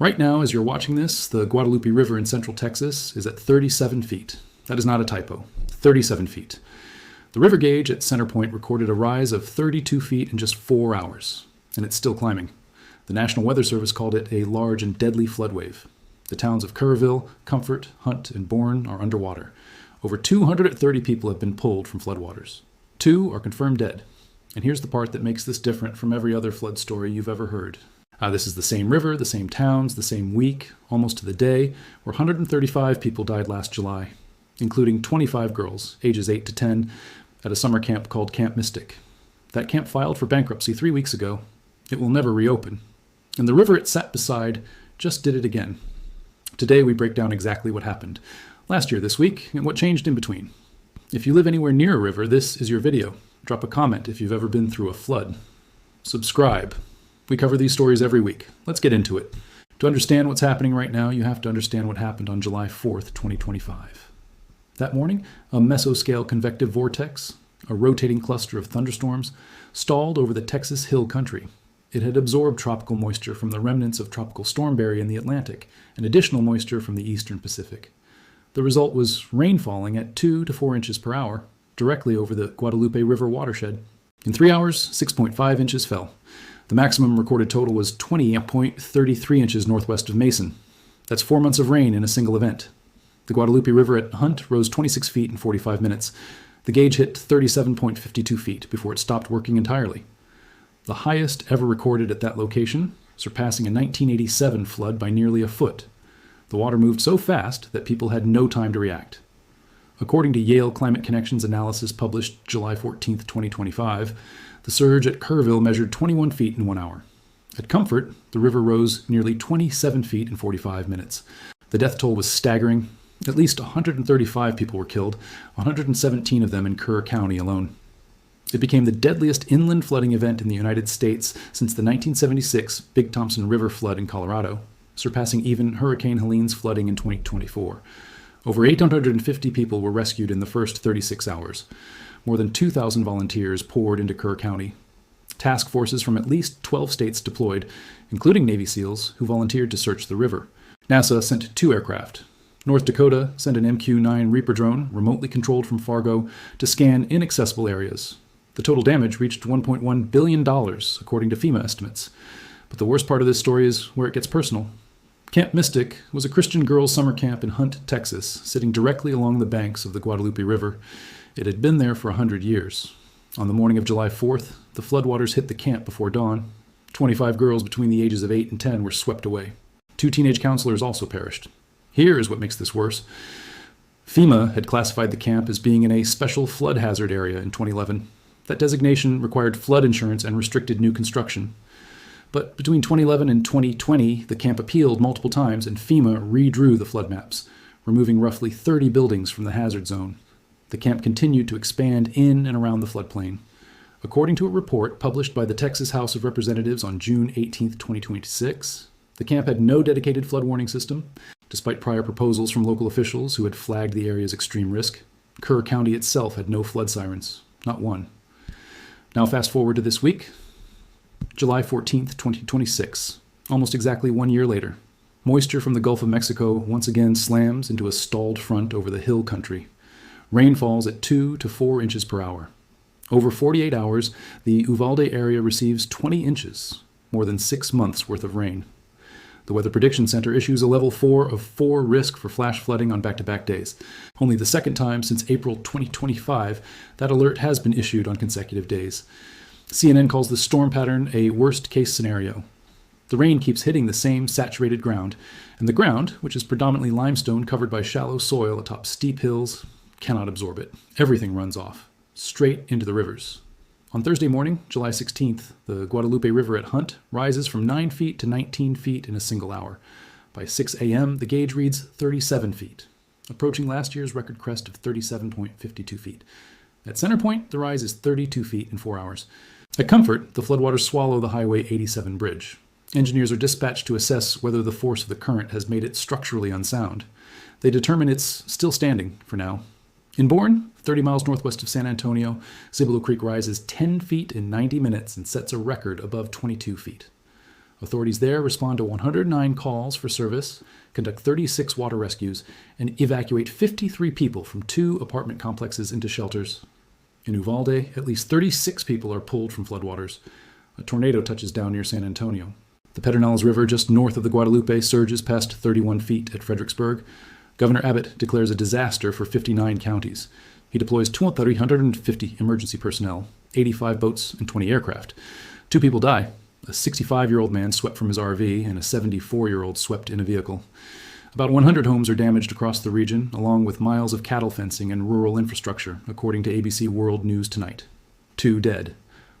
Right now, as you're watching this, the Guadalupe River in central Texas is at 37 feet. That is not a typo. 37 feet. The river gauge at center point recorded a rise of 32 feet in just 4 hours, and it's still climbing. The National Weather Service called it a large and deadly flood wave. The towns of Kerrville, Comfort, Hunt, and Bourne are underwater. Over 230 people have been pulled from floodwaters. 2 are confirmed dead. And here's the part that makes this different from every other flood story you've ever heard. This is the same river, the same towns, the same week, almost to the day, where 135 people died last July, including 25 girls, ages 8 to 10, at a summer camp called Camp Mystic. That camp filed for bankruptcy 3 weeks ago. It will never reopen. And the river it sat beside just did it again. Today we break down exactly what happened last year this week and what changed in between. If you live anywhere near a river, this is your video. Drop a comment if you've ever been through a flood. Subscribe. We cover these stories every week. Let's get into it. To understand what's happening right now, you have to understand what happened on July 4th, 2025. That morning, a mesoscale convective vortex, a rotating cluster of thunderstorms, stalled over the Texas Hill Country. It had absorbed tropical moisture from the remnants of Tropical Storm Barry in the Atlantic and additional moisture from the eastern Pacific. The result was rain falling at 2 to 4 inches per hour, directly over the Guadalupe River watershed. In 3 hours, 6.5 inches fell. The maximum recorded total was 20.33 inches northwest of Mason. That's 4 months of rain in a single event. The Guadalupe River at Hunt rose 26 feet in 45 minutes. The gauge hit 37.52 feet before it stopped working entirely. The highest ever recorded at that location, surpassing a 1987 flood by nearly a foot. The water moved so fast that people had no time to react. According to Yale Climate Connections analysis published July 14, 2025, the surge at Kerrville measured 21 feet in 1 hour. At Comfort, the river rose nearly 27 feet in 45 minutes. The death toll was staggering. At least 135 people were killed, 117 of them in Kerr County alone. It became the deadliest inland flooding event in the United States since the 1976 Big Thompson River flood in Colorado, surpassing even Hurricane Helene's flooding in 2024. Over 850 people were rescued in the first 36 hours. More than 2,000 volunteers poured into Kerr County. Task forces from at least 12 states deployed, including Navy SEALs, who volunteered to search the river. NASA sent 2 aircraft. North Dakota sent an MQ-9 Reaper drone, remotely controlled from Fargo, to scan inaccessible areas. The total damage reached $1.1 billion, according to FEMA estimates. But the worst part of this story is where it gets personal. Camp Mystic was a Christian girls' summer camp in Hunt, Texas, sitting directly along the banks of the Guadalupe River. It had been there for 100 years. On the morning of July 4th, the floodwaters hit the camp before dawn. 25 girls between the ages of 8 and 10 were swept away. 2 teenage counselors also perished. Here is what makes this worse. FEMA had classified the camp as being in a special flood hazard area in 2011. That designation required flood insurance and restricted new construction. But between 2011 and 2020, the camp appealed multiple times and FEMA redrew the flood maps, removing roughly 30 buildings from the hazard zone. The camp continued to expand in and around the floodplain. According to a report published by the Texas House of Representatives on June 18, 2026, the camp had no dedicated flood warning system, despite prior proposals from local officials who had flagged the area's extreme risk. Kerr County itself had no flood sirens, not one. Now fast forward to this week, July 14th, 2026, almost exactly 1 year later. Moisture from the Gulf of Mexico once again slams into a stalled front over the hill country. Rain falls at 2 to 4 inches per hour. Over 48 hours, the Uvalde area receives 20 inches, more than 6 months' worth of rain. The Weather Prediction Center issues a level 4 of 4 risk for flash flooding on back-to-back days. Only the second time since April 2025 that alert has been issued on consecutive days. CNN calls the storm pattern a worst-case scenario. The rain keeps hitting the same saturated ground, and the ground, which is predominantly limestone covered by shallow soil atop steep hills, cannot absorb it. Everything runs off, straight into the rivers. On Thursday morning, July 16th, the Guadalupe River at Hunt rises from 9 feet to 19 feet in a single hour. By 6 a.m., the gauge reads 37 feet, approaching last year's record crest of 37.52 feet. At center point, the rise is 32 feet in 4 hours. At Comfort, the floodwaters swallow the Highway 87 bridge. Engineers are dispatched to assess whether the force of the current has made it structurally unsound. They determine it's still standing for now. In Bourne, 30 miles northwest of San Antonio, Cibolo Creek rises 10 feet in 90 minutes and sets a record above 22 feet. Authorities there respond to 109 calls for service, conduct 36 water rescues, and evacuate 53 people from 2 apartment complexes into shelters. In Uvalde, at least 36 people are pulled from floodwaters. A tornado touches down near San Antonio. The Pedernales River just north of the Guadalupe surges past 31 feet at Fredericksburg. Governor Abbott declares a disaster for 59 counties. He deploys 350 emergency personnel, 85 boats, and 20 aircraft. 2 people die. A 65-year-old man swept from his RV and a 74-year-old swept in a vehicle. About 100 homes are damaged across the region, along with miles of cattle fencing and rural infrastructure, according to ABC World News Tonight. 2 dead.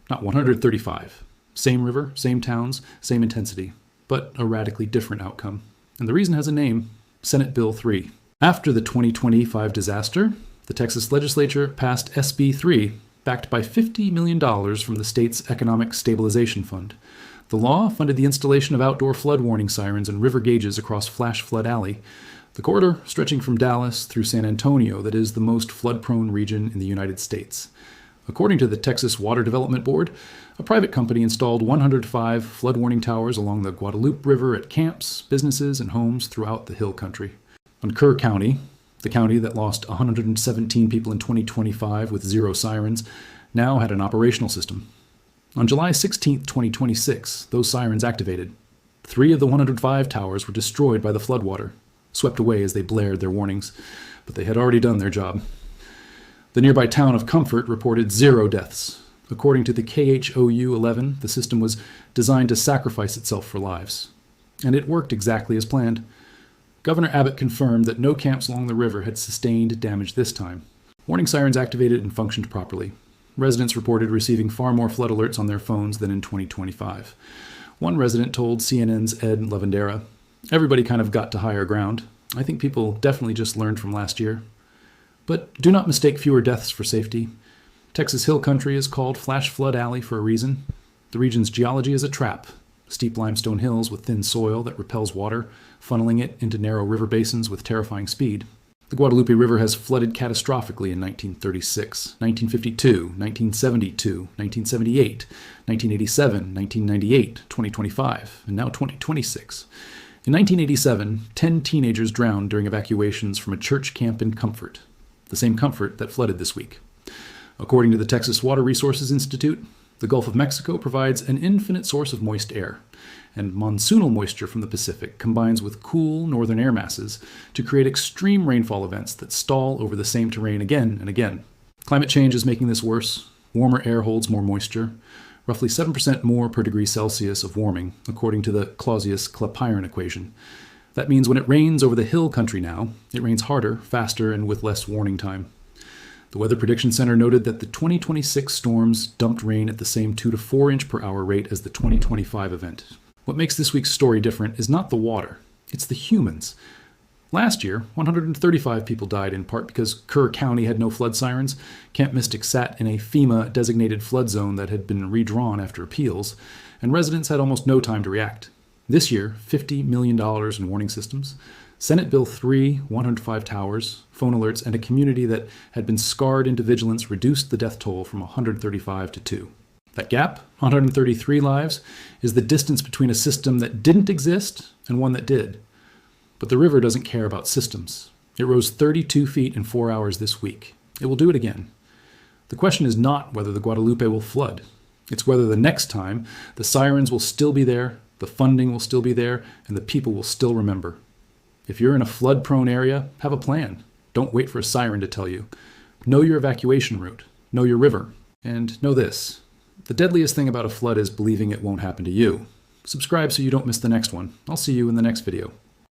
Not 135. Same river, same towns, same intensity, but a radically different outcome. And the reason has a name: Senate Bill 3. After the 2025 disaster, the Texas legislature passed SB 3, backed by $50 million from the state's Economic Stabilization Fund. The law funded the installation of outdoor flood warning sirens and river gauges across Flash Flood Alley, the corridor stretching from Dallas through San Antonio that is the most flood-prone region in the United States. According to the Texas Water Development Board, a private company installed 105 flood warning towers along the Guadalupe River at camps, businesses, and homes throughout the Hill Country. On Kerr County, the county that lost 117 people in 2025 with 0 sirens, now had an operational system. On July 16, 2026, those sirens activated. 3 of the 105 towers were destroyed by the floodwater, swept away as they blared their warnings, but they had already done their job. The nearby town of Comfort reported 0 deaths. According to the KHOU-11, the system was designed to sacrifice itself for lives. And it worked exactly as planned. Governor Abbott confirmed that no camps along the river had sustained damage this time. Warning sirens activated and functioned properly. Residents reported receiving far more flood alerts on their phones than in 2025. One resident told CNN's Ed Lavendera, "Everybody kind of got to higher ground. I think people definitely just learned from last year." But do not mistake fewer deaths for safety. Texas Hill Country is called Flash Flood Alley for a reason. The region's geology is a trap. Steep limestone hills with thin soil that repels water, funneling it into narrow river basins with terrifying speed. The Guadalupe River has flooded catastrophically in 1936, 1952, 1972, 1978, 1987, 1998, 2025, and now 2026. In 1987, 10 teenagers drowned during evacuations from a church camp in Comfort, the same Comfort that flooded this week. According to the Texas Water Resources Institute, the Gulf of Mexico provides an infinite source of moist air, and monsoonal moisture from the Pacific combines with cool northern air masses to create extreme rainfall events that stall over the same terrain again and again. Climate change is making this worse. Warmer air holds more moisture, roughly 7% more per degree Celsius of warming, according to the Clausius-Clapeyron equation. That means when it rains over the Hill Country now, it rains harder, faster, and with less warning time. The Weather Prediction Center noted that the 2026 storms dumped rain at the same 2 to 4 inch per hour rate as the 2025 event. What makes this week's story different is not the water, it's the humans. Last year, 135 people died in part because Kerr County had no flood sirens, Camp Mystic sat in a FEMA-designated flood zone that had been redrawn after appeals, and residents had almost no time to react. This year, $50 million in warning systems, Senate Bill 3, 105 towers, phone alerts, and a community that had been scarred into vigilance reduced the death toll from 135 to 2. That gap, 133 lives, is the distance between a system that didn't exist and one that did. But the river doesn't care about systems. It rose 32 feet in 4 hours this week. It will do it again. The question is not whether the Guadalupe will flood. It's whether the next time the sirens will still be there, the funding will still be there, and the people will still remember. If you're in a flood-prone area, have a plan. Don't wait for a siren to tell you. Know your evacuation route. Know your river. And know this. The deadliest thing about a flood is believing it won't happen to you. Subscribe so you don't miss the next one. I'll see you in the next video.